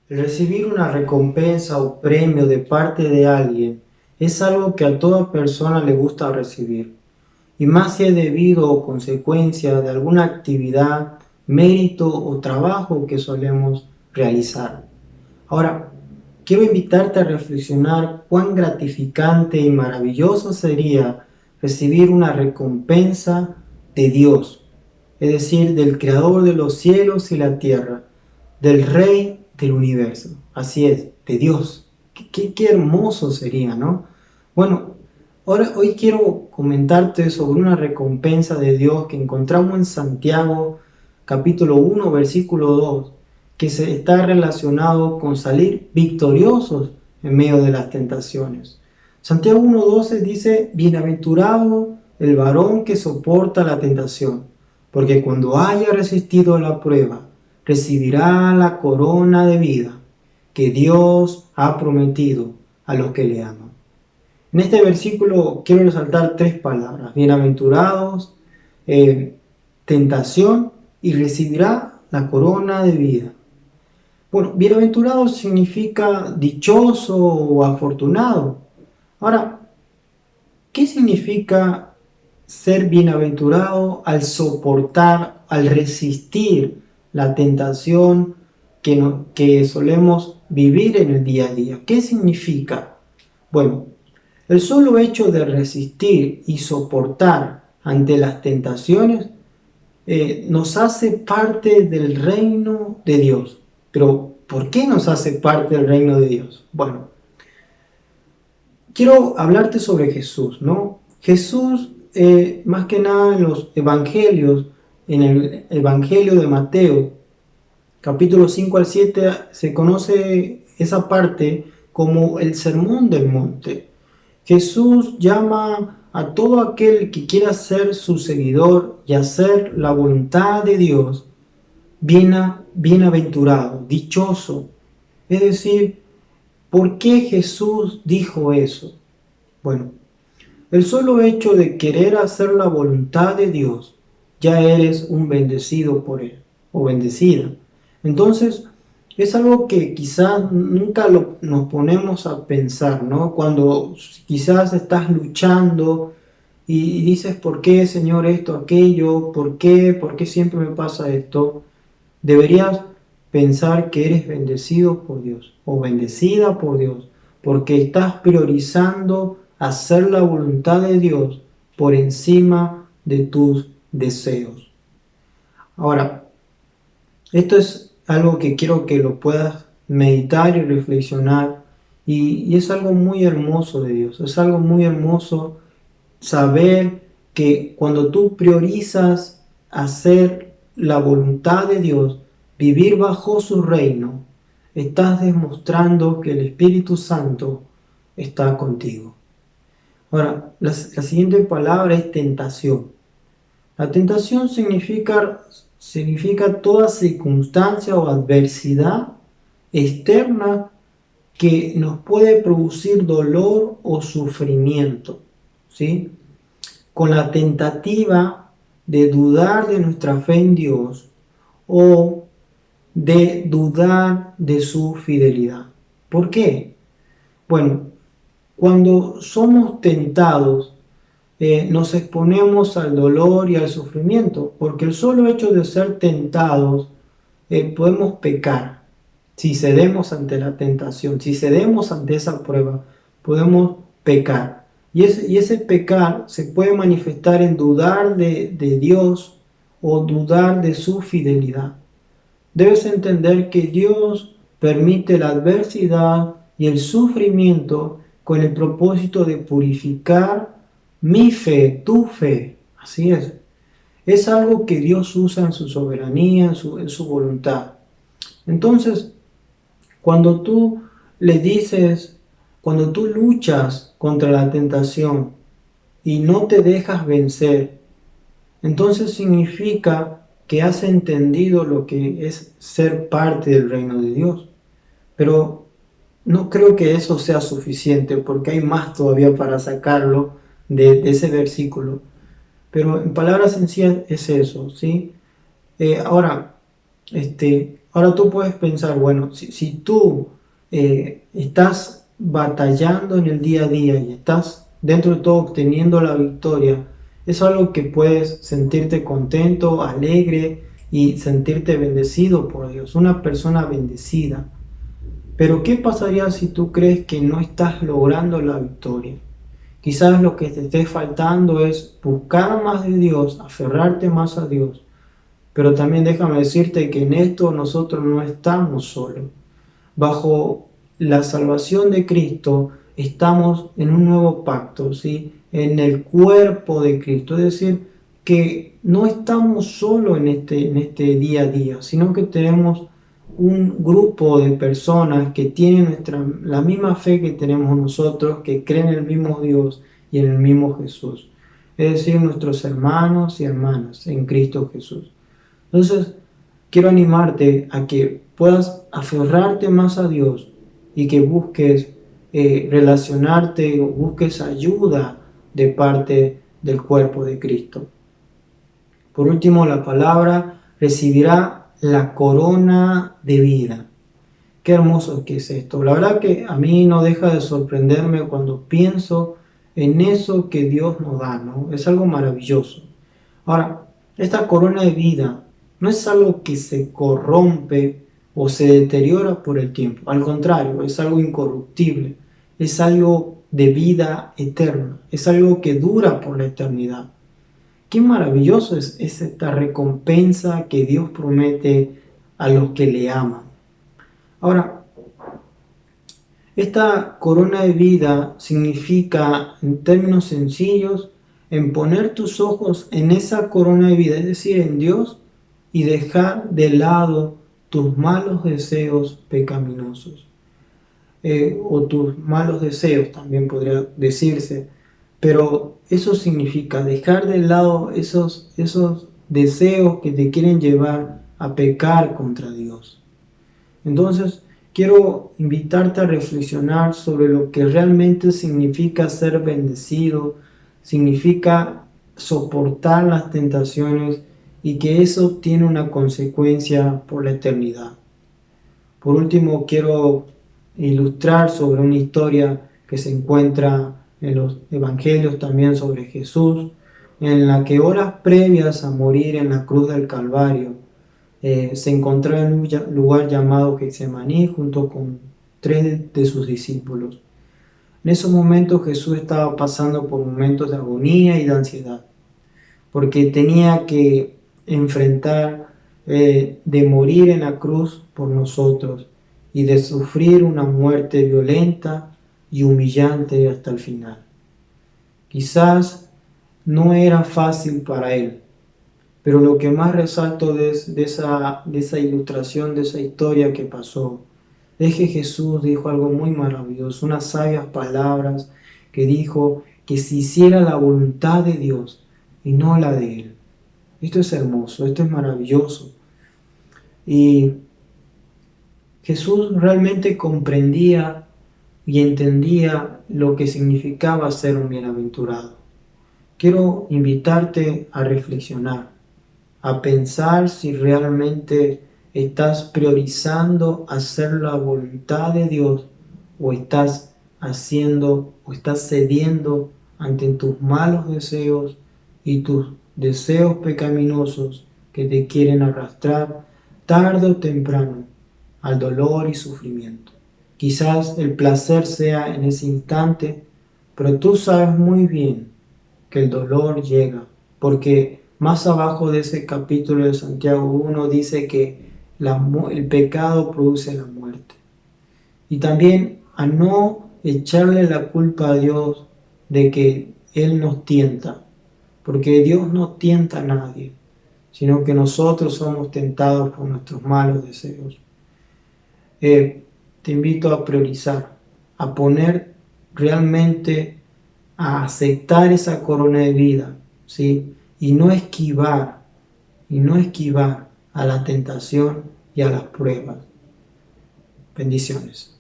El recibir una recompensa o premio de parte de alguien es algo que a toda persona le gusta recibir, y más si es debido o consecuencia de alguna actividad, mérito o trabajo que solemos realizar. Ahora, quiero invitarte a reflexionar cuán gratificante y maravilloso sería recibir una recompensa de Dios, es decir, del Creador de los cielos y la tierra, del Rey del universo. Así es, de Dios. Qué hermoso sería, ¿no? Bueno, hoy quiero comentarte sobre una recompensa de Dios que encontramos en Santiago capítulo 1, versículo 2, que se está relacionado con salir victoriosos en medio de las tentaciones. Santiago 1:12 dice: bienaventurado el varón que soporta la tentación, porque cuando haya resistido la prueba, recibirá la corona de vida que Dios ha prometido a los que le aman. En este versículo quiero resaltar tres palabras: bienaventurados, tentación y recibirá la corona de vida. Bueno, bienaventurado significa dichoso o afortunado. Ahora, ¿qué significa ser bienaventurado al soportar, al resistir la tentación que solemos vivir en el día a día? ¿Qué significa? Bueno, el solo hecho de resistir y soportar ante las tentaciones nos hace parte del reino de Dios. Pero, ¿por qué nos hace parte del reino de Dios? Bueno, quiero hablarte sobre Jesús, ¿no? Jesús, más que nada en los evangelios, en el Evangelio de Mateo, capítulo 5 al 7, se conoce esa parte como el Sermón del Monte. Jesús llama a todo aquel que quiera ser su seguidor y hacer la voluntad de Dios bienaventurado, dichoso. Es decir, ¿por qué Jesús dijo eso? Bueno, el solo hecho de querer hacer la voluntad de Dios, ya eres un bendecido por Él o bendecida. Entonces, es algo que quizás nunca nos ponemos a pensar, ¿no? Cuando quizás estás luchando y dices: ¿por qué, Señor, esto, aquello? ¿Por qué? ¿Por qué siempre me pasa esto? Deberías pensar que eres bendecido por Dios o bendecida por Dios, porque estás priorizando hacer la voluntad de Dios por encima de tus deseos. Ahora, esto es algo que quiero que lo puedas meditar y reflexionar, y es algo muy hermoso de Dios. Es algo muy hermoso saber que cuando tú priorizas hacer la voluntad de Dios, vivir bajo su reino, estás demostrando que el Espíritu Santo está contigo. Ahora, la siguiente palabra es tentación. La tentación significa toda circunstancia o adversidad externa que nos puede producir dolor o sufrimiento, ¿sí? Con la tentativa de dudar de nuestra fe en Dios o de dudar de su fidelidad. ¿Por qué? Bueno, cuando somos tentados, nos exponemos al dolor y al sufrimiento, porque el solo hecho de ser tentados, podemos pecar. Si cedemos ante la tentación, si cedemos ante esa prueba, podemos pecar. Y ese pecar se puede manifestar en dudar de Dios o dudar de su fidelidad. Debes entender que Dios permite la adversidad y el sufrimiento con el propósito de purificar mi fe, tu fe. Así es. Es algo que Dios usa en su soberanía, en su voluntad. Entonces, cuando tú le dices, cuando tú luchas contra la tentación y no te dejas vencer, entonces significa que has entendido lo que es ser parte del reino de Dios. Pero no creo que eso sea suficiente, porque hay más todavía para sacarlo de ese versículo. Pero en palabras sencillas es eso, ¿sí? Ahora, Ahora tú puedes pensar, bueno, si tú estás batallando en el día a día y estás dentro de todo obteniendo la victoria, es algo que puedes sentirte contento, alegre y sentirte bendecido por Dios, una persona bendecida. Pero ¿qué pasaría si tú crees que no estás logrando la victoria? Quizás lo que te esté faltando es buscar más de Dios, aferrarte más a Dios. Pero también déjame decirte que en esto nosotros no estamos solos. Bajo la salvación de Cristo estamos en un nuevo pacto, ¿sí? En el cuerpo de Cristo. Es decir, que no estamos solo en este día a día, sino que tenemos un grupo de personas que tienen la misma fe que tenemos nosotros, que creen en el mismo Dios y en el mismo Jesús. Es decir, nuestros hermanos y hermanas en Cristo Jesús. Entonces, quiero animarte a que puedas aferrarte más a Dios y que busques relacionarte o busques ayuda de parte del cuerpo de Cristo. Por último, la palabra recibirá la corona de vida. Qué hermoso que es esto. La verdad que a mí no deja de sorprenderme cuando pienso en eso que Dios nos da, ¿no? Es algo maravilloso. Ahora, esta corona de vida no es algo que se corrompe o se deteriora por el tiempo. Al contrario, es algo incorruptible. Es algo de vida eterna. Es algo que dura por la eternidad. Qué maravilloso es esta recompensa que Dios promete a los que le aman. Ahora, esta corona de vida significa, en términos sencillos, en poner tus ojos en esa corona de vida, es decir, en Dios, y dejar de lado tus malos deseos pecaminosos. O tus malos deseos, también podría decirse. Pero eso significa dejar de lado esos deseos que te quieren llevar a pecar contra Dios. Entonces, quiero invitarte a reflexionar sobre lo que realmente significa ser bendecido, significa soportar las tentaciones y que eso tiene una consecuencia por la eternidad. Por último, quiero ilustrar sobre una historia que se encuentra en los evangelios también sobre Jesús, en la que horas previas a morir en la cruz del Calvario, se encontraba en un lugar llamado Getsemaní junto con 3 de sus discípulos. En esos momentos Jesús estaba pasando por momentos de agonía y de ansiedad, porque tenía que enfrentar de morir en la cruz por nosotros y de sufrir una muerte violenta y humillante hasta el final. Quizás no era fácil para él, pero lo que más resalto de esa ilustración, de esa historia que pasó, es que Jesús dijo algo muy maravilloso, unas sabias palabras que dijo que se hiciera la voluntad de Dios y no la de Él. Esto es hermoso, esto es maravilloso. Y Jesús realmente comprendía y entendía lo que significaba ser un bienaventurado. Quiero invitarte a reflexionar, a pensar si realmente estás priorizando hacer la voluntad de Dios o estás haciendo o estás cediendo ante tus malos deseos y tus deseos pecaminosos que te quieren arrastrar tarde o temprano al dolor y sufrimiento. Quizás el placer sea en ese instante, pero tú sabes muy bien que el dolor llega, porque más abajo de ese capítulo de Santiago 1 dice que el pecado produce la muerte. Y también a no echarle la culpa a Dios de que Él nos tienta, porque Dios no tienta a nadie, sino que nosotros somos tentados por nuestros malos deseos. Te invito a priorizar, a poner realmente, a aceptar esa corona de vida, ¿sí? Y no esquivar a la tentación y a las pruebas. Bendiciones.